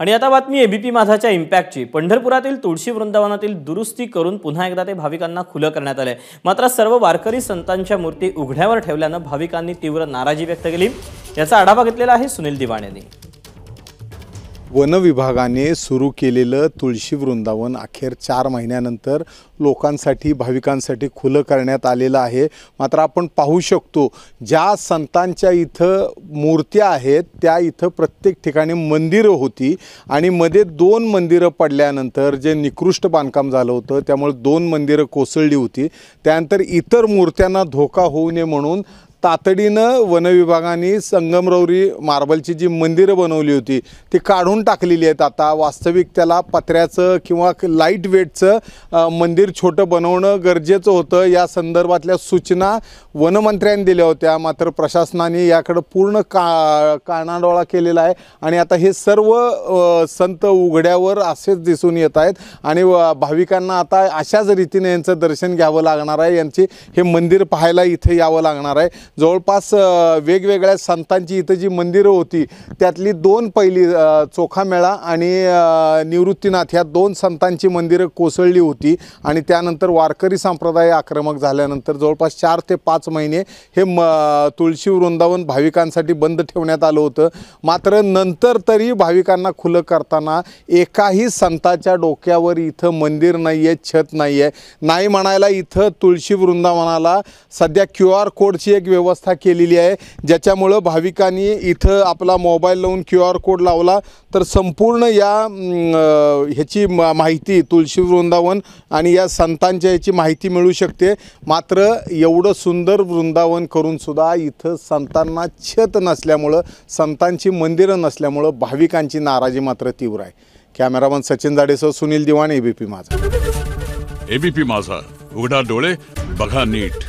आणि आता बातमी एबीपी माझाच्या इम्पॅक्टची। पंढरपुरातील तुळशी वृंदावनातील दुरुस्ती करून पुन्हा एकदा ते भाविकांना खुलं करण्यात आले। मात्र सर्व वारकरी संतांच्या मूर्ती उघड्यावर ठेवल्यानं भाविकांनी तीव्र नाराजी व्यक्त केली। याचा आढावा घेतलेला आहे सुनील दिवाण यांनी। वन विभागाने सुरू केलेलं तुळशी वृंदावन अखेर 4 महिन्यानंतर लोकांसाठी भाविकांसाठी खुलं करण्यात आलेलं आहे। मात्र आपण पाहू शकतो ज्या संतांच्या इथं मूर्त्या आहेत त्या इथं प्रत्येक ठिकाणी मंदिरं होती आणि मध्ये 2 मंदिरं पडल्यानंतर जे निकृष्ट बांधकाम झालं होतं त्यामुळे 2 मंदिरं कोसळली होती। त्यानंतर इतर मूर्त्यांना धोका होऊ नये म्हणून तातडीनं वन विभागाने संगमरवरी मार्बलची जी मंदिरं बनवली होती ती काढून टाकलेली आहेत। आता वास्तविक त्याला पत्र्याचं किंवा लाईट वेटचं मंदिर छोटं बनवणं गरजेचं होतं। या संदर्भातल्या सूचना वनमंत्र्यांनी दिल्या होत्या, मात्र प्रशासनाने याकडे पूर्ण कानाडोळा केलेला आहे आणि आता हे सर्व संत उघड्यावर असेच दिसून येत आहेत आणि भाविकांना आता अशाच रीतीने यांचं दर्शन घ्यावं लागणार आहे। यांची हे मंदिर पाहायला इथे यावं लागणार आहे। जवळपास वेगवेगळ्या संतांची इथं जी मंदिरं होती त्यातली 2 पहिली चोखामेळा आणि निवृत्तीनाथ ह्या 2 संतांची मंदिरं कोसळली होती आणि त्यानंतर वारकरी संप्रदाय आक्रमक झाल्यानंतर जवळपास 4 ते 5 महिने हे तुळशी वृंदावन भाविकांसाठी बंद ठेवण्यात आलं होतं। मात्र नंतर तरी भाविकांना खुलं करताना एकाही संताच्या डोक्यावर इथं मंदिर नाही आहे, छत नाही आहे। नाही म्हणायला इथं तुळशी वृंदावनाला सध्या QR कोडची एक व्यवस्था केलेली आहे, ज्याच्यामुळे भाविकांनी इथं आपला मोबाईल लावून QR कोड लावला तर संपूर्ण या ह्याची माहिती तुळशी वृंदावन आणि या संतांच्या ह्याची माहिती मिळू शकते। मात्र एवढं सुंदर वृंदावन करून सुद्धा इथं संतांना छत नसल्यामुळं, संतांची मंदिरं नसल्यामुळं भाविकांची नाराजी मात्र तीव्र आहे। कॅमेरामन सचिन जाडेसह सुनील दिवाण, एबीपी माझा। एबीपी माझा, उघडा डोळे बघा नीट।